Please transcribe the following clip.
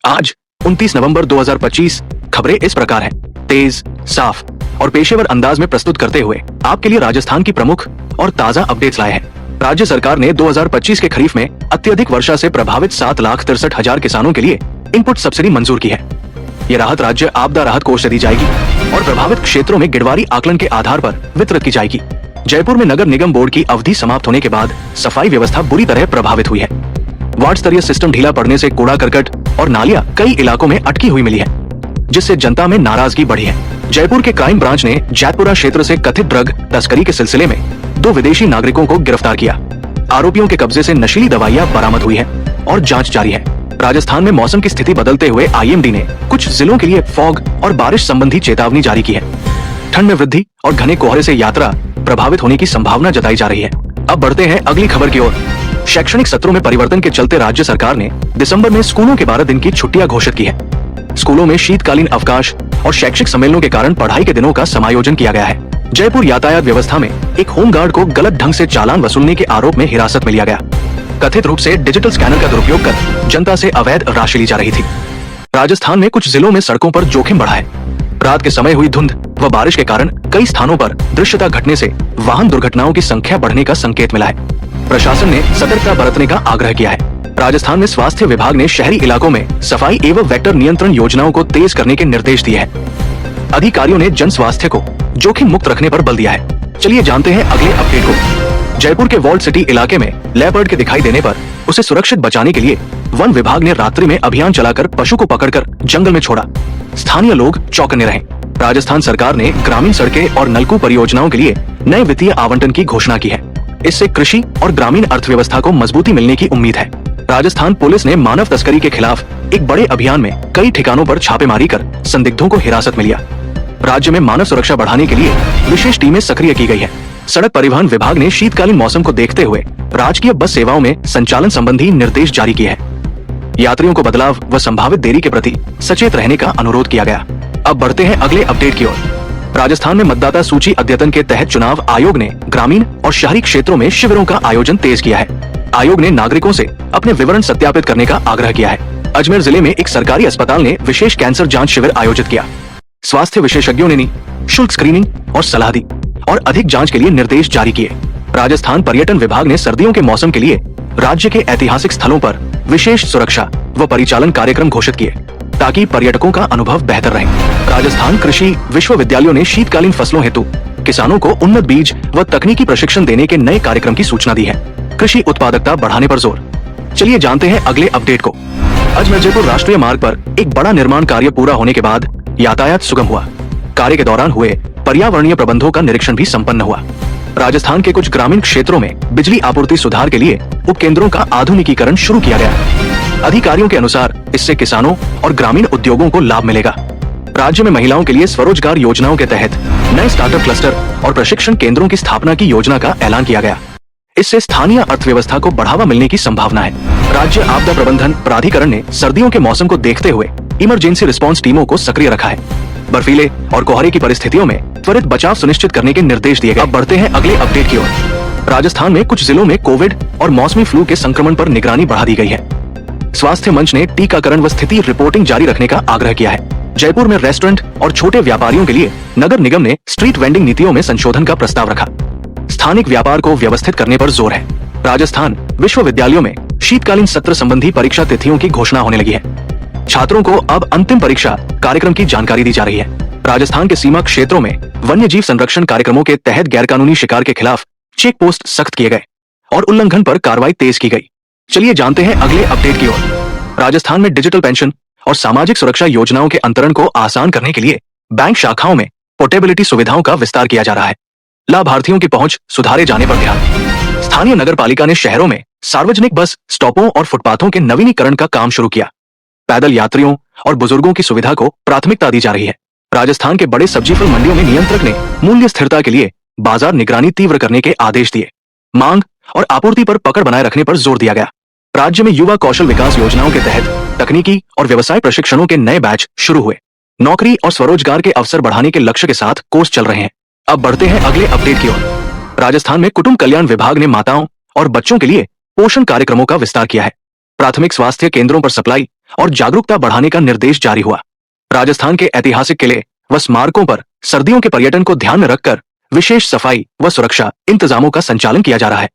आज 29 नवंबर 2025 खबरें इस प्रकार हैं। तेज, साफ और पेशेवर अंदाज में प्रस्तुत करते हुए आपके लिए राजस्थान की प्रमुख और ताजा अपडेट्स लाए हैं। राज्य सरकार ने 2025 के खरीफ में अत्यधिक वर्षा से प्रभावित 7,63,000 किसानों के लिए इनपुट सब्सिडी मंजूर की है। ये राहत राज्य आपदा राहत कोष से दी जाएगी और प्रभावित क्षेत्रों में गिरवारी आकलन के आधार पर वितरित की जाएगी। जयपुर में नगर निगम बोर्ड की अवधि समाप्त होने के बाद सफाई व्यवस्था बुरी तरह प्रभावित हुई है। वार्ड स्तरीय सिस्टम ढीला पड़ने से कूड़ा करकट और नालियां कई इलाकों में अटकी हुई मिली है, जिससे जनता में नाराजगी बढ़ी है। जयपुर के क्राइम ब्रांच ने जैतपुरा क्षेत्र से कथित ड्रग तस्करी के सिलसिले में 2 विदेशी नागरिकों को गिरफ्तार किया। आरोपियों के कब्जे से नशीली दवाइयां बरामद हुई है और जांच जारी है। राजस्थान में मौसम की स्थिति बदलते हुए IMD ने कुछ जिलों के लिए फॉग और बारिश संबंधी चेतावनी जारी की है। ठंड में वृद्धि और घने कोहरे से यात्रा प्रभावित होने की संभावना जताई जा रही है। अब बढ़ते हैं अगली खबर की ओर। शैक्षणिक सत्रों में परिवर्तन के चलते राज्य सरकार ने दिसंबर में स्कूलों के 12 दिन की छुट्टियां घोषित की है। स्कूलों में शीतकालीन अवकाश और शैक्षिक सम्मेलनों के कारण पढ़ाई के दिनों का समायोजन किया गया है। जयपुर यातायात व्यवस्था में एक होमगार्ड को गलत ढंग से चालान वसूलने के आरोप में हिरासत में लिया गया। कथित रूप से डिजिटल स्कैनर का दुरुपयोग कर जनता से अवैध राशि ली जा रही थी। राजस्थान में कुछ जिलों में सड़कों पर जोखिम बढ़ा है। रात के समय हुई धुंध व बारिश के कारण कई स्थानों पर दृश्यता घटने से वाहन दुर्घटनाओं की संख्या बढ़ने का संकेत मिला है। प्रशासन ने सतर्कता बरतने का आग्रह किया है। राजस्थान में स्वास्थ्य विभाग ने शहरी इलाकों में सफाई एवं वेक्टर नियंत्रण योजनाओं को तेज करने के निर्देश दिए हैं। अधिकारियों ने जन स्वास्थ्य को जोखिम मुक्त रखने पर बल दिया है। चलिए जानते हैं अगले अपडेट को। जयपुर के वॉल्ट सिटी इलाके में लेपर्ड के दिखाई देने पर उसे सुरक्षित बचाने के लिए वन विभाग ने रात्रि में अभियान चलाकर पशु को पकड़कर जंगल में छोड़ा। स्थानीय लोग चौकन्ने रहे। राजस्थान सरकार ने ग्रामीण सड़कें और नलकूप परियोजनाओं के लिए नए वित्तीय आवंटन की घोषणा की है। इससे कृषि और ग्रामीण अर्थव्यवस्था को मजबूती मिलने की उम्मीद है। राजस्थान पुलिस ने मानव तस्करी के खिलाफ एक बड़े अभियान में कई ठिकानों पर छापेमारी कर संदिग्धों को हिरासत में लिया। राज्य में मानव सुरक्षा बढ़ाने के लिए विशेष टीमें सक्रिय की गई है। सड़क परिवहन विभाग ने शीतकालीन मौसम को देखते हुए राजकीय बस सेवाओं में संचालन संबंधी निर्देश जारी किए हैं। यात्रियों को बदलाव व संभावित देरी के प्रति सचेत रहने का अनुरोध किया गया। अब बढ़ते हैं अगले अपडेट की ओर। राजस्थान में मतदाता सूची अद्यतन के तहत चुनाव आयोग ने ग्रामीण और शहरी क्षेत्रों में शिविरों का आयोजन तेज किया है। आयोग ने नागरिकों से अपने विवरण सत्यापित करने का आग्रह किया है। अजमेर जिले में एक सरकारी अस्पताल ने विशेष कैंसर जांच शिविर आयोजित किया। स्वास्थ्य विशेषज्ञों ने निःशुल्क स्क्रीनिंग और सलाह दी और अधिक जांच के लिए निर्देश जारी किए। राजस्थान पर्यटन विभाग ने सर्दियों के मौसम के लिए राज्य के ऐतिहासिक स्थलों पर विशेष सुरक्षा व परिचालन कार्यक्रम घोषित किए ताकि पर्यटकों का अनुभव बेहतर रहे। राजस्थान कृषि विश्वविद्यालयों ने शीतकालीन फसलों हेतु किसानों को उन्नत बीज व तकनीकी प्रशिक्षण देने के नए कार्यक्रम की सूचना दी है। कृषि उत्पादकता बढ़ाने पर जोर। चलिए जानते हैं अगले अपडेट को। अजमेर जयपुर राष्ट्रीय मार्ग पर एक बड़ा निर्माण कार्य पूरा होने के बाद यातायात सुगम हुआ। कार्य के दौरान हुए पर्यावरणीय प्रबंधों का निरीक्षण भी संपन्न हुआ। राजस्थान के कुछ ग्रामीण क्षेत्रों में बिजली आपूर्ति सुधार के लिए उपकेंद्रों का आधुनिकीकरण शुरू किया गया। अधिकारियों के अनुसार इससे किसानों और ग्रामीण उद्योगों को लाभ मिलेगा। राज्य में महिलाओं के लिए स्वरोजगार योजनाओं के तहत नए स्टार्टअप क्लस्टर और प्रशिक्षण केंद्रों की स्थापना की योजना का ऐलान किया गया। इससे स्थानीय अर्थव्यवस्था को बढ़ावा मिलने की संभावना है। राज्य आपदा प्रबंधन प्राधिकरण ने सर्दियों के मौसम को देखते हुए इमरजेंसी रिस्पांस टीमों को सक्रिय रखा है। बर्फीले और कोहरे की परिस्थितियों में त्वरित बचाव सुनिश्चित करने के निर्देश दिए गए। अब बढ़ते हैं अगले अपडेट की ओर। राजस्थान में कुछ जिलों में कोविड और मौसमी फ्लू के संक्रमण पर निगरानी बढ़ा दी गई है। स्वास्थ्य मंच ने टीकाकरण व स्थिति रिपोर्टिंग जारी रखने का आग्रह किया है। जयपुर में रेस्टोरेंट और छोटे व्यापारियों के लिए नगर निगम ने स्ट्रीट वेंडिंग नीतियों में संशोधन का प्रस्ताव रखा। स्थानिक व्यापार को व्यवस्थित करने पर जोर है। राजस्थान विश्वविद्यालयों में शीतकालीन सत्र संबंधी परीक्षा तिथियों की घोषणा होने लगी है। छात्रों को अब अंतिम परीक्षा कार्यक्रम की जानकारी दी जा रही है। राजस्थान के सीमा क्षेत्रों में वन्य जीव संरक्षण कार्यक्रमों के तहत गैरकानूनी शिकार के खिलाफ चेक पोस्ट सख्त किए गए और उल्लंघन पर कार्रवाई तेज की गई। चलिए जानते हैं अगले अपडेट की ओर। राजस्थान में डिजिटल पेंशन और सामाजिक सुरक्षा योजनाओं के अंतरण को आसान करने के लिए बैंक शाखाओं में पोर्टेबिलिटी सुविधाओं का विस्तार किया जा रहा है। लाभार्थियों की पहुंच सुधारे जाने पर ध्यान। स्थानीय नगर पालिका ने शहरों में सार्वजनिक बस स्टॉपों और फुटपाथों के नवीनीकरण का काम शुरू किया। पैदल यात्रियों और बुजुर्गों की सुविधा को प्राथमिकता दी जा रही है। राजस्थान के बड़े सब्जी फल मंडियों में नियंत्रक ने मूल्य स्थिरता के लिए बाजार निगरानी तीव्र करने के आदेश दिए। मांग और आपूर्ति पर पकड़ बनाए रखने पर जोर दिया गया। राज्य में युवा कौशल विकास योजनाओं के तहत तकनीकी और व्यवसाय प्रशिक्षणों के नए बैच शुरू हुए। नौकरी और स्वरोजगार के अवसर बढ़ाने के लक्ष्य के साथ कोर्स चल रहे हैं। अब बढ़ते हैं अगले अपडेट की ओर। राजस्थान में कुटुंब कल्याण विभाग ने माताओं और बच्चों के लिए पोषण कार्यक्रमों का विस्तार किया है। प्राथमिक स्वास्थ्य केंद्रों पर सप्लाई और जागरूकता बढ़ाने का निर्देश जारी हुआ। राजस्थान के ऐतिहासिक किले व स्मारकों पर सर्दियों के पर्यटन को ध्यान में रखकर विशेष सफाई व सुरक्षा इंतजामों का संचालन किया जा रहा है।